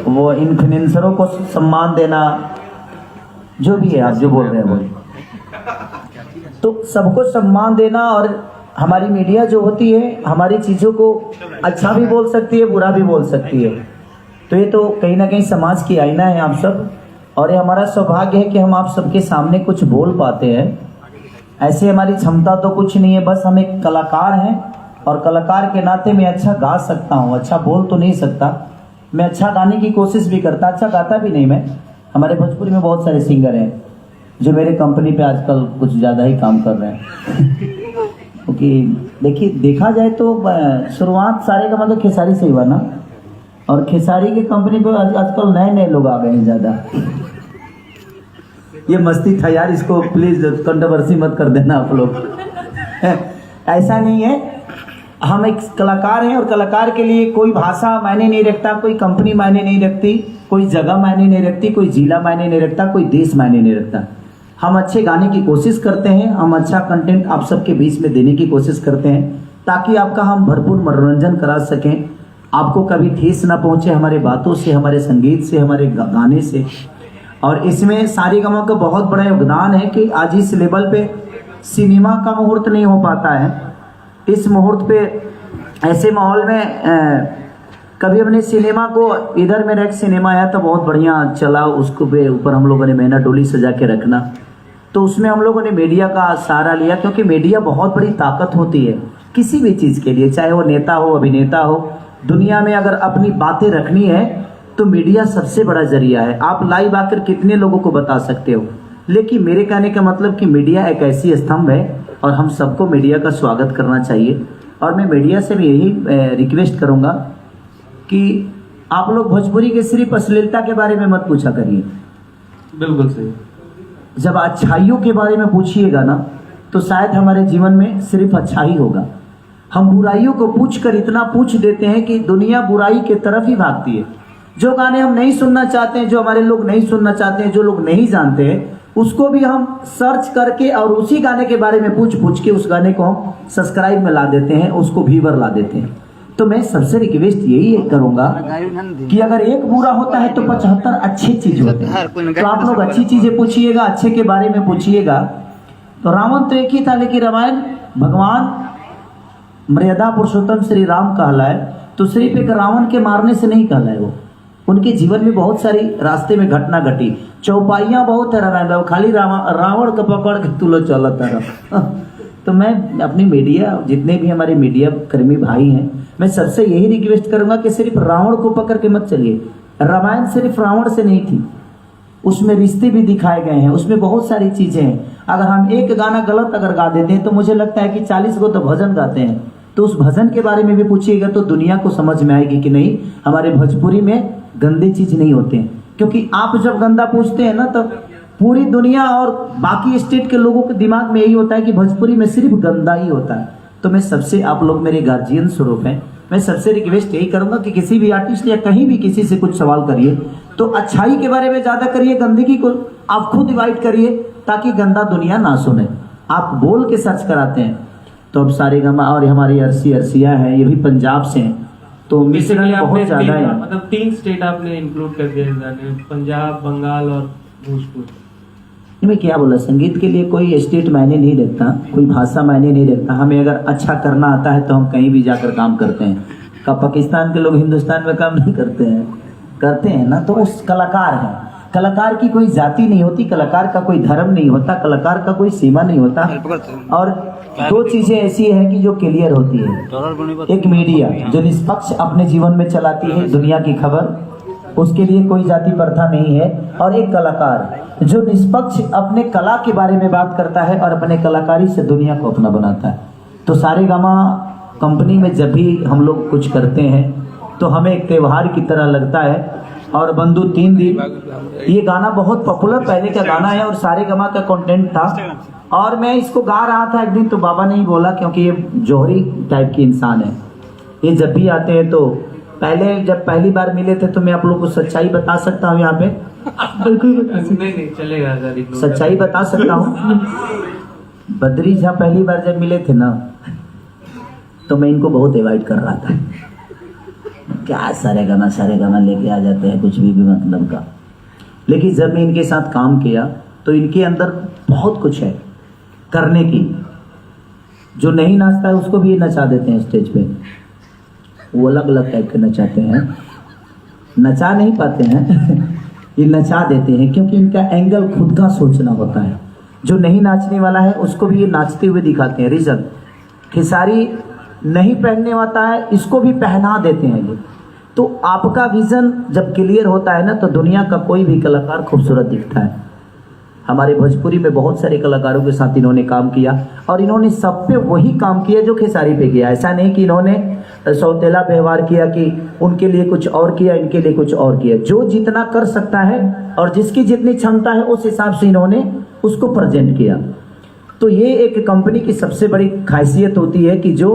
वो इन्फ्लुएंसरों को सम्मान देना, जो भी है आप जो बोल रहे हैं वो, तो सबको सम्मान देना। और हमारी मीडिया जो होती है हमारी चीज़ों को अच्छा भी बोल सकती है, बुरा भी बोल सकती है। तो ये तो कहीं ना कहीं समाज की आईना है आप सब, और ये हमारा सौभाग्य है कि हम आप सबके सामने कुछ बोल पाते हैं। ऐसे हमारी क्षमता तो कुछ नहीं है, बस हम एक कलाकार हैं, और कलाकार के नाते मैं अच्छा गा सकता हूँ। अच्छा बोल तो नहीं सकता, मैं अच्छा गाने की कोशिश भी करता, अच्छा गाता भी नहीं मैं। हमारे भोजपुरी में बहुत सारे सिंगर हैं जो मेरे कंपनी पे आजकल कुछ ज़्यादा ही काम कर रहे हैं क्योंकि देखिए देखा जाए तो शुरुआत सारे का मतलब खेसारी से ही हुआ ना, और खेसारी के कंपनी पे आजकल नए नए लोग आ गए हैं ज़्यादा। ये मस्ती था यार, इसको प्लीज़ कंट्रोवर्सी मत कर देना आप लोग। ऐसा नहीं है, हम एक कलाकार हैं और कलाकार के लिए कोई भाषा मायने नहीं रखता, कोई कंपनी मायने नहीं रखती, कोई जगह मायने नहीं रखती, कोई जिला मायने नहीं रखता, कोई देश मायने नहीं रखता। हम अच्छे गाने की कोशिश करते हैं, हम अच्छा कंटेंट आप सबके बीच में देने की कोशिश करते हैं ताकि आपका हम भरपूर मनोरंजन करा सकें, आपको कभी ठेस ना पहुंचे हमारे बातों से, हमारे संगीत से, हमारे गाने से। और इसमें सारेगामा का बहुत बड़ा योगदान है कि आज इस लेवल पे सिनेमा का मुहूर्त नहीं हो पाता है। इस मुहूर्त पे ऐसे माहौल में कभी हमने सिनेमा को, इधर मेरा एक सिनेमा आया था बहुत बढ़िया चला, उसको पे ऊपर हम लोगों ने मैना डोली सजा के रखना, तो उसमें हम लोगों ने मीडिया का सहारा लिया, क्योंकि मीडिया बहुत बड़ी ताकत होती है किसी भी चीज़ के लिए, चाहे वो नेता हो, अभिनेता हो। दुनिया में अगर अपनी बातें रखनी है तो मीडिया सबसे बड़ा जरिया है। आप लाइव आकर कितने लोगों को बता सकते हो, लेकिन मेरे कहने का मतलब कि मीडिया एक ऐसी स्तंभ है और हम सबको मीडिया का स्वागत करना चाहिए। और मैं मीडिया से भी यही रिक्वेस्ट करूंगा कि आप लोग भोजपुरी के सिर्फ अश्लीलता के बारे में मत पूछा करिए। बिल्कुल सही। जब अच्छाइयों के बारे में पूछिएगा ना तो शायद हमारे जीवन में सिर्फ अच्छा ही होगा। हम बुराइयों को पूछकर इतना पूछ देते हैं कि दुनिया बुराई के तरफ ही भागती है। जो गाने हम नहीं सुनना चाहते हैं, जो हमारे लोग नहीं सुनना चाहते हैं, जो लोग नहीं जानते हैं, उसको भी हम सर्च करके और उसी गाने के बारे में पूछ पूछ के उस गाने को हम सब्सक्राइब में ला देते हैं, उसको व्यूवर ला देते हैं। तो मैं सबसे रिक्वेस्ट यही करूंगा कि अगर एक बुरा होता है तो 75 अच्छी चीज होते हैं। तो आप लोग अच्छी चीजें पूछिएगा, अच्छे के बारे में पूछिएगा। तो रावण तो एक ही था, लेकिन रामायण भगवान मर्यादा पुरुषोत्तम श्री राम कहलाए तो सिर्फ एक रावण के मारने से नहीं कहलाए। वो उनके जीवन में बहुत सारी रास्ते में घटना घटी, चौपाइयाँ बहुत है रामायण, खाली रावण का पकड़ के तुलो चलता रहा। तो मैं अपनी मीडिया, जितने भी हमारे मीडिया कर्मी भाई हैं, मैं सबसे यही रिक्वेस्ट करूंगा कि सिर्फ रावण को पकड़ के मत चलिए। रामायण सिर्फ रावण से नहीं थी, उसमें रिश्ते भी दिखाए गए हैं, उसमें बहुत सारी चीजें हैं। अगर हम एक गाना गलत अगर गा देते हैं तो मुझे लगता है कि 40 को तो भजन गाते हैं, तो उस भजन के बारे में भी पूछिएगा तो दुनिया को समझ में आएगी कि नहीं, हमारे भोजपुरी में गंदे चीज नहीं होते हैं। क्योंकि आप जब गंदा पूछते हैं ना तो पूरी दुनिया और बाकी स्टेट के लोगों के दिमाग में यही होता है कि भोजपुरी में सिर्फ गंदा ही होता है। तो मैं सबसे, आप लोग मेरे गार्जियन स्वरूप हैं, मैं सबसे रिक्वेस्ट यही करूंगा कि किसी भी आर्टिस्ट या कहीं भी किसी से कुछ सवाल करिए तो अच्छाई के बारे में ज्यादा करिए, गंदगी को आप खुद डिवाइड करिए ताकि गंदा दुनिया ना सुने। आप बोल के सर्च कराते हैं तो अब सारेगामा, और हमारी अर्सिया है, ये भी पंजाब से हैं, तो मिश्रण बहुत ज्यादा है। मतलब 3 स्टेट आपने इंक्लूड कर दिया इस गाने में, पंजाब, बंगाल और भोजपुर। मैं क्या बोला, संगीत के लिए कोई स्टेट मायने नहीं रखता, कोई भाषा मायने नहीं रखता। हमें अगर अच्छा करना आता है तो हम कहीं भी जाकर काम करते हैं। का पाकिस्तान के लोग हिंदुस्तान में काम नहीं करते हैं ना, तो उस कलाकार हैं। कलाकार की कोई जाति नहीं होती, कलाकार का कोई धर्म नहीं होता, कलाकार का कोई सीमा नहीं होता। और 2 चीजें ऐसी हैं कि जो क्लियर होती है, एक मीडिया जो निष्पक्ष अपने जीवन में चलाती है दुनिया की खबर, उसके लिए कोई जाति प्रथा नहीं है, और एक कलाकार जो निष्पक्ष अपने कला के बारे में बात करता है और अपने कलाकारी से दुनिया को अपना बनाता है। तो सारेगामा कंपनी में जब भी हम लोग कुछ करते हैं तो हमें एक त्योहार की तरह लगता है। और बंधु 3 दिन, ये गाना बहुत पॉपुलर पहले का गाना है और सारेगामा का कंटेंट था, और मैं इसको गा रहा था एक दिन तो बाबा ने ही बोला, क्योंकि ये जौहरी टाइप की इंसान है, ये जब भी आते हैं तो जब पहली बार मिले थे तो मैं आप लोग को सच्चाई बता सकता हूँ यहाँ पे, बिल्कुल नहीं चलेगा, सच्चाई बता सकता हूँ। बद्री झा पहली बार जब मिले थे ना तो मैं इनको बहुत अवॉइड कर रहा था, क्या सारे गाना लेके आ जाते हैं, कुछ भी मतलब का। लेकिन जब मैं इनके साथ काम किया तो इनके अंदर बहुत कुछ है करने की। जो नहीं नाचता है उसको भी ये नचा देते हैं स्टेज पे, वो अलग अलग टाइप के नचाते हैं, नचा नहीं पाते हैं ये नचा देते हैं, क्योंकि इनका एंगल खुद का सोचना होता है। जो नहीं नाचने वाला है उसको भी ये नाचते हुए दिखाते हैं। रीजन, खेसारी नहीं पहनने वाला है, इसको भी पहना देते हैं ये। तो आपका विजन जब क्लियर होता है ना, तो दुनिया का कोई भी कलाकार खूबसूरत दिखता है। हमारे भोजपुरी में बहुत सारे कलाकारों के साथ इन्होंने काम किया, और इन्होंने सब पे वही काम किया जो खेसारी पे किया। ऐसा नहीं कि इन्होंने सौतेला व्यवहार किया कि उनके लिए कुछ और किया, इनके लिए कुछ और किया। जो जितना कर सकता है और जिसकी जितनी क्षमता है उस हिसाब से इन्होंने उसको प्रेजेंट किया। तो ये एक कंपनी की सबसे बड़ी खासियत होती है कि जो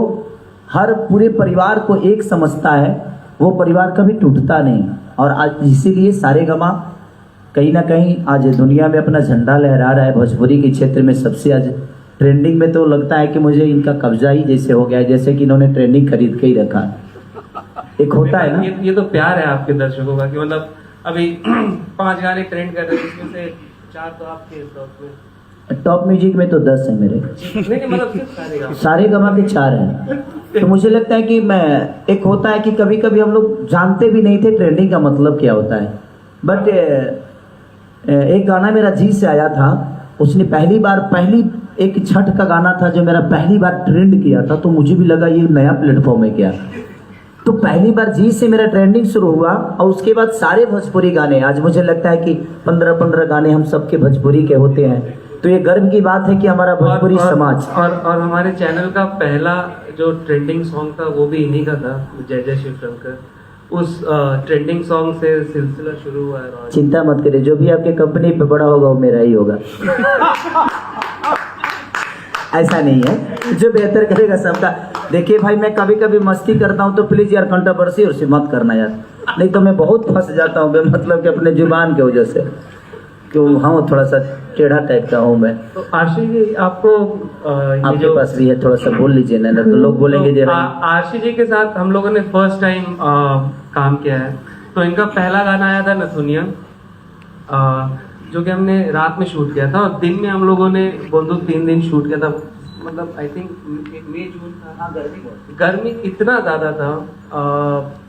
हर पूरे परिवार को एक समझता है, वो परिवार कभी टूटता नहीं। और आज इसीलिए सारेगामा कहीं ना कहीं आज दुनिया में अपना झंडा लहरा रहा है। भोजपुरी के क्षेत्र में सबसे आज ट्रेंडिंग में तो लगता है कि मुझे इनका कब्जा ही जैसे हो गया है, जैसे कि इन्होंने ट्रेंडिंग खरीद के ही रखा है। एक होता है ना, ये तो प्यार है आपके दर्शकों का कि मतलब अभी 5 गाने ट्रेंड कर रहे हैं, जिसमें से 4 तो आपके टॉप में। टॉप म्यूजिक में तो 10 है मेरे, नहीं मतलब सिर्फ सारेगामा के 4 हैं। तो मुझे लगता है कि मैं, एक होता है कि कभी कभी हम लोग जानते भी नहीं थे ट्रेंडिंग का मतलब क्या होता है। बट एक गाना मेरा जी से आया था, उसने पहली एक छठ का गाना था जो मेरा पहली बार ट्रेंड किया था, तो मुझे भी लगा ये नया प्लेटफॉर्म है क्या। तो पहली बार जी से मेरा ट्रेंडिंग शुरू हुआ, और उसके बाद सारे भोजपुरी गाने, आज मुझे लगता है कि 15 गाने हम सबके भोजपुरी के होते हैं। तो ये गर्व की बात है कि हमारा भोजपुरी समाज और हमारे चैनल का पहला जो ट्रेंडिंग सॉन्ग था वो भी इन्हीं का था, जय जय शिव शंकर। उस ट्रेंडिंग सॉन्ग से सिलसिला शुरू हुआ है। चिंता मत करिए, जो भी आपके कंपनी पे बड़ा होगा वो मेरा ही होगा ऐसा नहीं है, जो बेहतर करेगा सबका। देखिए भाई, मैं कभी कभी मस्ती करता हूँ तो प्लीज यार कंट्रोवर्सी और मत करना यार, नहीं तो मैं बहुत फंस जाता हूँ मतलब कि अपने जुबान की वजह से, क्यों हाँ थोड़ा सा टेढ़ा टाइप का हूँ मैं। तो आशी जी आपको आपके पास भी है, थोड़ा सा बोल लीजिए ना, तो लोग बोलेंगे तो आशी जी के साथ हम लोगों ने फर्स्ट टाइम काम किया है। तो इनका पहला गाना आया था नथुनिया, जो कि हमने रात में शूट किया था, और दिन में हम लोगों ने बोंदू 3 दिन शूट किया था। मतलब आई थिंक मई जून था, गर्मी इतना ज्यादा था।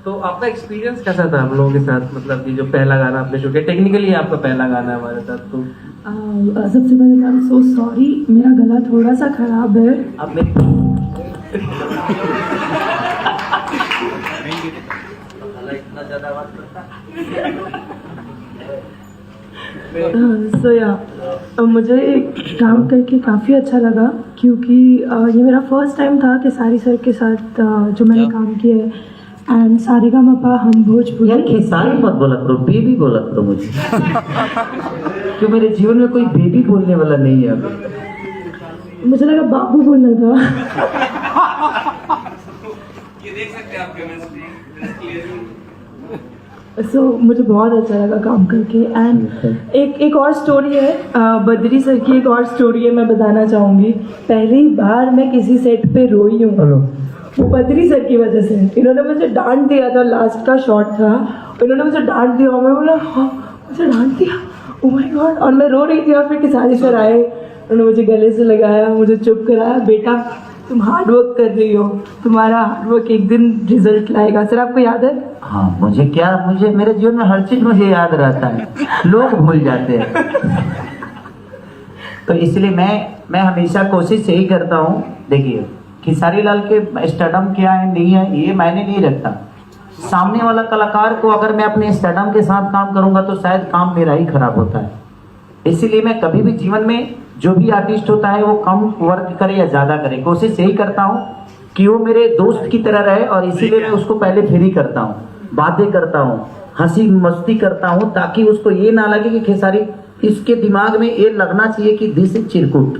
तो आपका एक्सपीरियंस कैसा था हम लोगों के साथ, मतलब कि जो पहला गाना आपने शूट किया, टेक्निकली आपका पहला गाना है हमारे साथ। तो सबसे पहले आई एम सो सॉरी, मेरा गला थोड़ा सा खराब है। अब मैं इतना ज्यादा बात करता सो या मुझे काम करके काफ़ी अच्छा लगा, क्योंकि ये मेरा फर्स्ट टाइम था खेसारी सर के साथ जो मैंने काम किया है। एंड सारेगामापा हम यार भोजपुरी। खेसारी मत बोला करो, बेबी बोला करो मुझे क्यों मेरे जीवन में कोई बेबी बोलने वाला नहीं है अभी। मुझे लगा बाबू बोलना था। ये देख सकते हैं आप केमिस्ट्री। सो मुझे बहुत अच्छा लगा काम करके। एंड एक और स्टोरी है, बद्री सर की एक और स्टोरी है, मैं बताना चाहूँगी। पहली बार मैं किसी सेट पे रोई हूँ, वो बद्री सर की वजह से। इन्होंने मुझे डांट दिया था, लास्ट का शॉट था, इन्होंने मुझे डांट दिया और मैं बोला हाँ मुझे डांट दिया, ओह माय गॉड। और मैं रो रही थी, और फिर खेसारी सर आए, उन्होंने मुझे गले से लगाया, मुझे चुप कराया, बेटा तुम हार्ड वर्क कर रही हो, तुम्हारा हार्ड वर्क एक दिन रिजल्ट लाएगा। सर आपको याद है? हाँ मुझे मेरे जीवन में हर चीज मुझे याद रहता है, लोग भूल जाते हैं। तो इसलिए मैं हमेशा कोशिश यही करता हूँ। देखिए खेसारी लाल के स्टेडम क्या है नहीं है ये मैंने नहीं रखता, सामने वाला कलाकार को अगर मैं अपने स्टेडम के साथ काम करूंगा तो शायद काम मेरा ही खराब होता है। इसीलिए मैं कभी भी जीवन में जो भी आर्टिस्ट होता है वो कम वर्क करे या ज्यादा करे, कोशिश यही करता हूँ कि वो मेरे दोस्त की तरह रहे। और इसीलिए मैं उसको पहले फ्री करता हूँ, बातें करता हूँ, हंसी मस्ती करता हूँ, ताकि उसको ये ना लगे कि खेसारी, इसके दिमाग में ये लगना चाहिए कि दिस इज चिरकुट।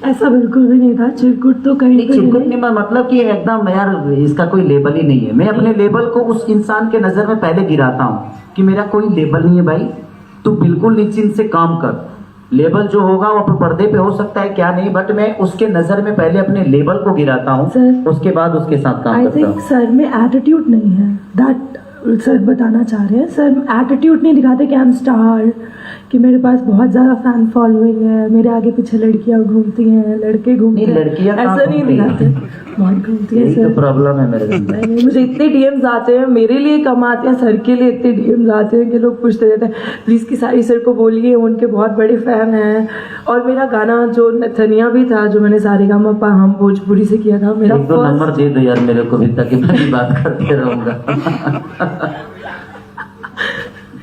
ऐसा बिल्कुल भी नहीं था, चिरकुट तो कहीं चिरकुट नहीं, मतलब कि एकदम यार इसका कोई लेबल ही नहीं है। मैं अपने लेबल को उस इंसान के नजर में पहले गिराता हूँ कि मेरा कोई लेबल नहीं है भाई, तू बिल्कुल निश्चिंत से काम कर। लेबल जो होगा वो पर्दे पे हो सकता है क्या नहीं, बट मैं उसके नजर में पहले अपने लेबल को गिराता हूँ, सर, उसके बाद उसके साथ काम आई करता थिंक हूँ। सर में एटीट्यूड नहीं है, दैट सर बताना चाह रहे हैं। सर एटीट्यूड नहीं दिखाते कि आई एम स्टार, कि मेरे पास बहुत ज़्यादा फैन फॉलोइंग है, मेरे आगे पीछे लड़कियां घूमती हैं, लड़के घूमते नहीं, हैं, लड़कियां कहाँ ऐसा नहीं घूमती हैं? दिखाते, बहुत घूमती है यही तो सर। प्रॉब्लम है मेरे अंदर। नहीं, मुझे इतने डीएम्स आते हैं, मेरे लिए कम आते हैं, सर के लिए इतने डीएम्स आते हैं कि लोग पूछते रहते हैं प्लीज़ कि सारी सर को बोलिए, उनके बहुत बड़े फ़ैन हैं। और मेरा गाना जो नथनिया भी था, जो मैंने सारेगामापा हम भोजपुरी से किया था, मेरा एक दो first- नंबर दे दो यार मेरे को भी, ताकि मैं भी बात करते रहूंगा।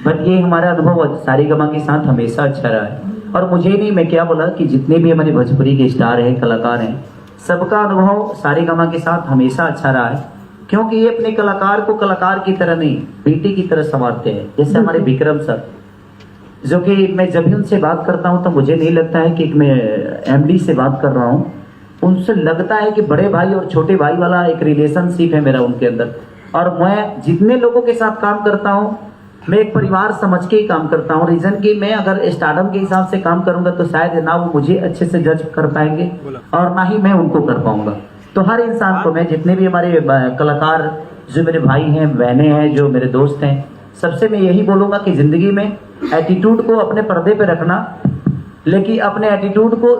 बट ये हमारा अनुभव सारेगामा के साथ हमेशा अच्छा रहा है। और मुझे नहीं, मैं क्या बोला कि जितने भी हमारे भोजपुरी के स्टार हैं, कलाकार हैं, सबका अनुभव सारेगामा के साथ हमेशा अच्छा रहा है, क्योंकि ये अपने कलाकार को कलाकार की तरह नहीं, बेटी की तरह संवारते हैं। जैसे हमारे विक्रम सर, जो कि मैं जब भी उनसे बात करता हूँ तो मुझे नहीं लगता है कि मैं एमडी से बात कर रहा हूँ, उनसे लगता है कि बड़े भाई और छोटे भाई वाला एक रिलेशनशिप है मेरा उनके अंदर। और मैं जितने लोगों के साथ काम करता हूँ, मैं एक परिवार समझ के ही काम करता हूँ। रीजन कि मैं अगर स्टारडम के हिसाब से काम करूंगा तो शायद ना वो मुझे अच्छे से जज कर पाएंगे और ना ही मैं उनको कर पाऊंगा। तो हर इंसान को, मैं जितने भी हमारे कलाकार, जो मेरे भाई हैं, बहनें हैं, जो मेरे दोस्त हैं, सबसे मैं यही बोलूंगा कि जिंदगी में एटीट्यूड को अपने पर्दे पे रखना, लेकिन अपने एटीट्यूड को,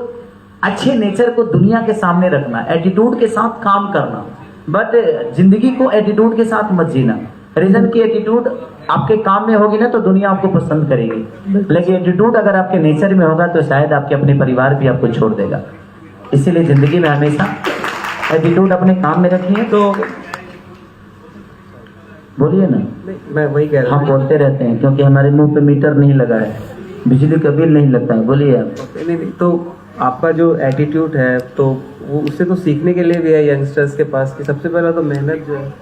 अच्छे नेचर को दुनिया के सामने रखना, एटीट्यूड के साथ काम करना, बट जिंदगी को एटीट्यूड के साथ मत जीना। रीजन की एटीट्यूड आपके काम में होगी ना तो दुनिया आपको पसंद करेगी, लेकिन एटीट्यूड अगर आपके नेचर में होगा तो शायद आपके अपने परिवार भी आपको छोड़ देगा। इसीलिए जिंदगी में हमेशा एटीट्यूड अपने काम में रखिए। तो बोलिए ना, नहीं, मैं वही कह रहा हम बोलते रहते हैं क्योंकि हमारे मुंह पे मीटर नहीं लगा है, बिजली का बिल नहीं लगता है। बोलिए आप। नहीं, तो आपका जो एटीट्यूड है तो वो उससे तो सीखने के लिए भी है यंगस्टर्स के पास कि सबसे पहला तो मेहनत जो है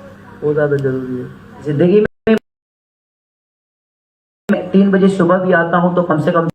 वो ज़्यादा जरूरी है। जिंदगी में 3 बजे सुबह भी आता हूँ तो कम से कम